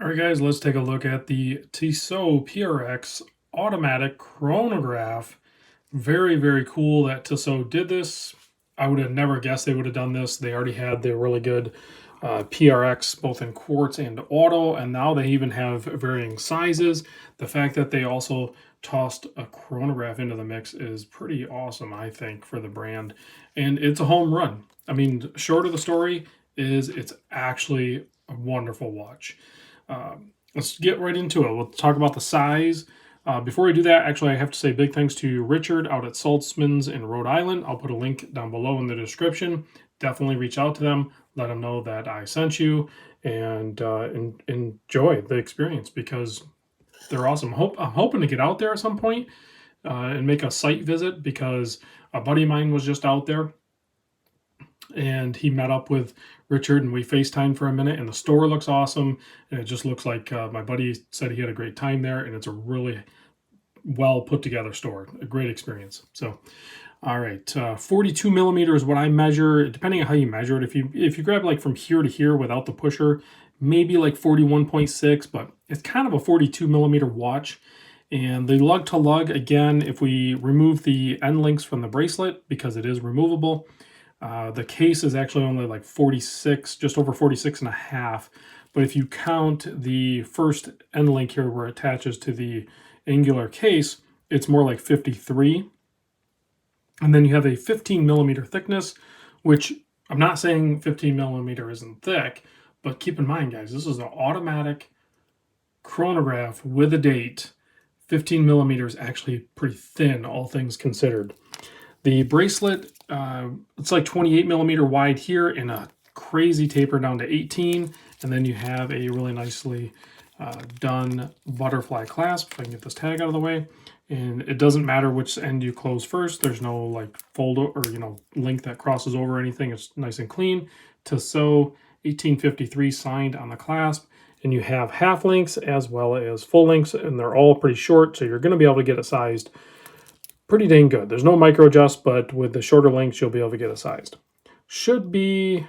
All right, guys, let's take a look at the Tissot PRX automatic chronograph. Very, very cool that Tissot did this. I would have never guessed they would have done this. They already had the really good PRX, both in quartz and auto, and now they even have varying sizes. The fact that they also tossed a chronograph into the mix is pretty awesome, I think, for the brand. And it's a home run. I mean, short of the story is it's actually a wonderful watch. Let's get right into it. We'll talk about the size. Before we do that, actually, I have to say big thanks to Richard out at Saltzman's in Rhode Island. I'll put a link down below in the description. Definitely reach out to them. Let them know that I sent you and enjoy the experience because they're awesome. I'm hoping to get out there at some point and make a site visit because a buddy of mine was just out there and he met up with Richard and we FaceTimed for a minute, and the store looks awesome. And it just looks like my buddy said he had a great time there, and it's a really well put together store, a great experience. So, all right, 42 millimeter is what I measure, depending on how you measure it. If you grab like from here to here without the pusher, maybe like 41.6, but it's kind of a 42 millimeter watch. And the lug to lug, again, if we remove the end links from the bracelet, because it is removable, the case is actually only like 46, just over 46 and a half. But if you count the first end link here where it attaches to the angular case, it's more like 53. And then you have a 15 millimeter thickness, which I'm not saying 15 millimeter isn't thick, but keep in mind, guys, this is an automatic chronograph with a date. 15 millimeters actually pretty thin, all things considered. The bracelet, it's like 28 millimeter wide here and a crazy taper down to 18. And then you have a really nicely done butterfly clasp, if I can get this tag out of the way. And it doesn't matter which end you close first. There's no like fold or, link that crosses over anything. It's nice and clean. Tissot 1853 signed on the clasp. And you have half links as well as full links, and they're all pretty short. So you're going to be able to get it sized pretty dang good. There's no micro adjust, but with the shorter links, you'll be able to get it sized. Should be,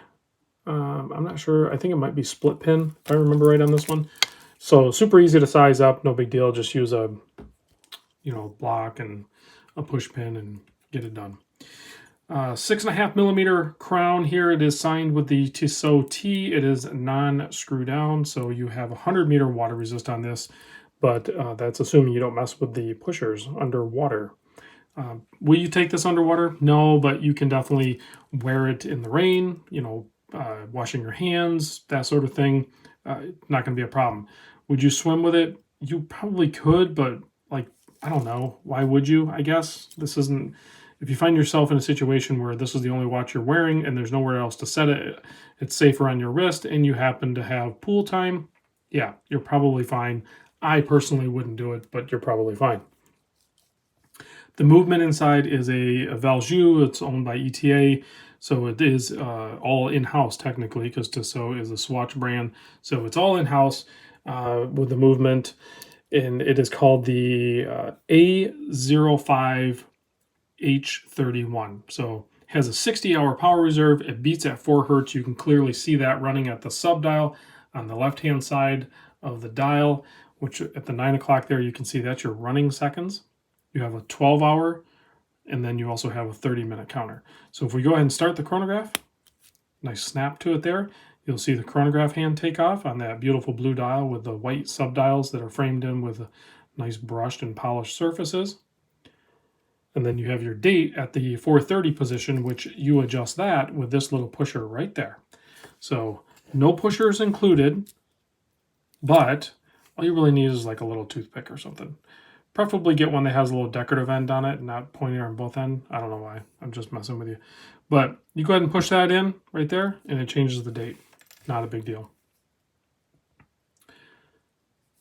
I'm not sure. I think it might be split pin, if I remember right on this one. So super easy to size up. No big deal. Just use a, block and a push pin and get it done. 6.5 millimeter crown here. It is signed with the Tissot T. It is non-screw down, so you have 100 meter water resist on this, but that's assuming you don't mess with the pushers underwater. Will you take this underwater? No, but you can definitely wear it in the rain, washing your hands, that sort of thing. Not going to be a problem. Would you swim with it? You probably could, but I don't know. Why would you? I guess this isn't. If you find yourself in a situation where this is the only watch you're wearing and there's nowhere else to set it, it's safer on your wrist, and you happen to have pool time, yeah, you're probably fine. I personally wouldn't do it, but you're probably fine. The movement inside is a Valjoux. It's owned by ETA, so it is all in-house technically because Tissot is a Swatch brand. So it's all in-house with the movement, and it is called the A05H31. So it has a 60-hour power reserve. It beats at 4 hertz. You can clearly see that running at the sub-dial on the left-hand side of the dial, which at the 9 o'clock there, you can see that's your running seconds. You have a 12-hour, and then you also have a 30-minute counter. So if we go ahead and start the chronograph, nice snap to it there, you'll see the chronograph hand take off on that beautiful blue dial with the white sub-dials that are framed in with nice brushed and polished surfaces. And then you have your date at the 4:30 position, which you adjust that with this little pusher right there. So no pushers included, but all you really need is like a little toothpick or something. Preferably get one that has a little decorative end on it, not pointing on both ends. I don't know why. I'm just messing with you. But you go ahead and push that in right there, and it changes the date. Not a big deal.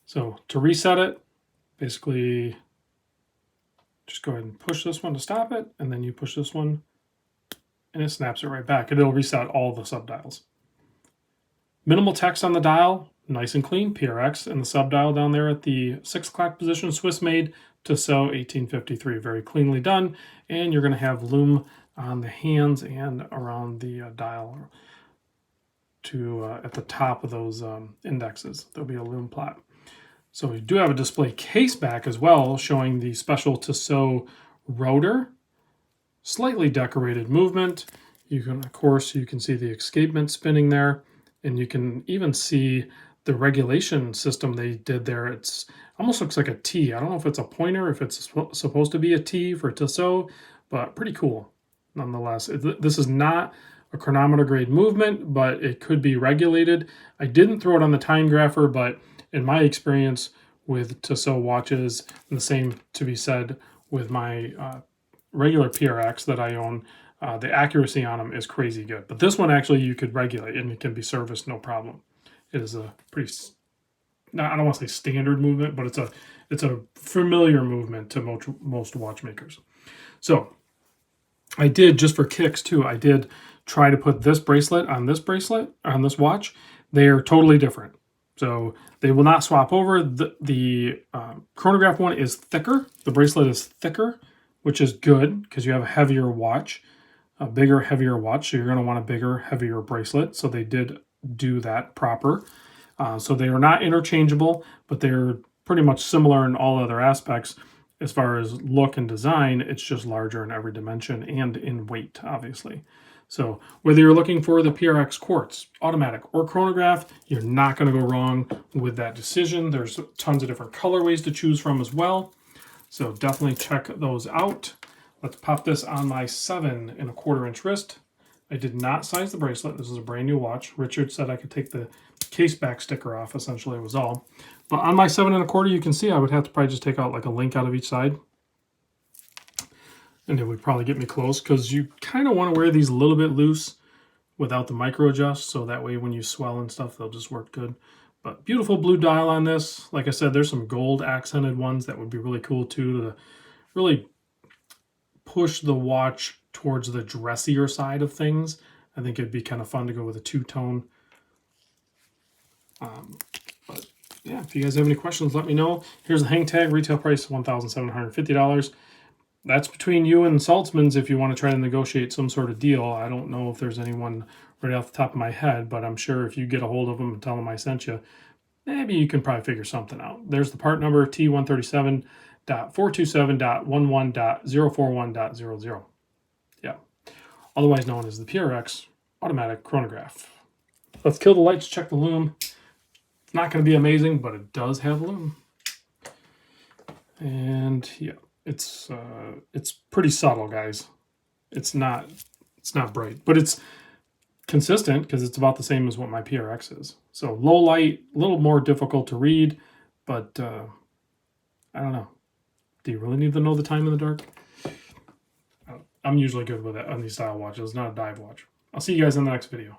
So to reset it, basically just go ahead and push this one to stop it, and then you push this one, and it snaps it right back. And it'll reset all the sub-dials. Minimal text on the dial. Nice and clean, PRX, and the sub-dial down there at the 6 o'clock position, Swiss-made, Tissot 1853. Very cleanly done, and you're going to have lume on the hands and around the dial. at the top of those indexes. There'll be a lume plot. So we do have a display case back as well, showing the special Tissot rotor, slightly decorated movement. You can, of course, you can see the escapement spinning there, and you can even see the regulation system they did there. It's almost looks like a T. I don't know if it's a pointer, if it's supposed to be a T for Tissot, but pretty cool nonetheless. This is not a chronometer grade movement, but it could be regulated. I didn't throw it on the time grapher, but in my experience with Tissot watches, and the same to be said with my regular PRX that I own, the accuracy on them is crazy good. But this one actually you could regulate, and it can be serviced no problem. It is a pretty, I don't want to say standard movement, but it's a familiar movement to most watchmakers. So I did, just for kicks too, I did try to put this bracelet, on this watch. They are totally different. So they will not swap over. The chronograph one is thicker. The bracelet is thicker, which is good because you have a heavier watch, a bigger, heavier watch. So you're going to want a bigger, heavier bracelet. So they did do that proper. So they are not interchangeable, but they're pretty much similar in all other aspects. As far as look and design, it's just larger in every dimension and in weight, obviously. So whether you're looking for the PRX quartz, automatic, or chronograph, you're not going to go wrong with that decision. There's tons of different colorways to choose from as well. So definitely check those out. Let's pop this on my 7 1/4 inch wrist. I did not size the bracelet. This is a brand new watch. Richard said I could take the case back sticker off, essentially was all. But on my 7 1/4, you can see I would have to probably just take out like a link out of each side. And it would probably get me close, because you kind of want to wear these a little bit loose without the micro adjust, so that way when you swell and stuff, they'll just work good. But beautiful blue dial on this. Like I said, there's some gold accented ones that would be really cool too, to really push the watch towards the dressier side of things. I think it'd be kind of fun to go with a two-tone. But yeah, if you guys have any questions, let me know. Here's the hang tag, retail price $1,750. That's between you and Saltzman's if you want to try to negotiate some sort of deal. I don't know if there's anyone right off the top of my head, but I'm sure if you get a hold of them and tell them I sent you, maybe you can probably figure something out. There's the part number, T137.427.11.041.00. Yeah, otherwise known as the PRX automatic chronograph. Let's kill the lights, check the lume. It's not going to be amazing, but it does have lume. And yeah. It's pretty subtle, guys. It's not bright, but it's consistent because it's about the same as what my PRX is. So low light, a little more difficult to read, but I don't know. Do you really need to know the time in the dark? I'm usually good with it on these style watches. It's not a dive watch. I'll see you guys in the next video.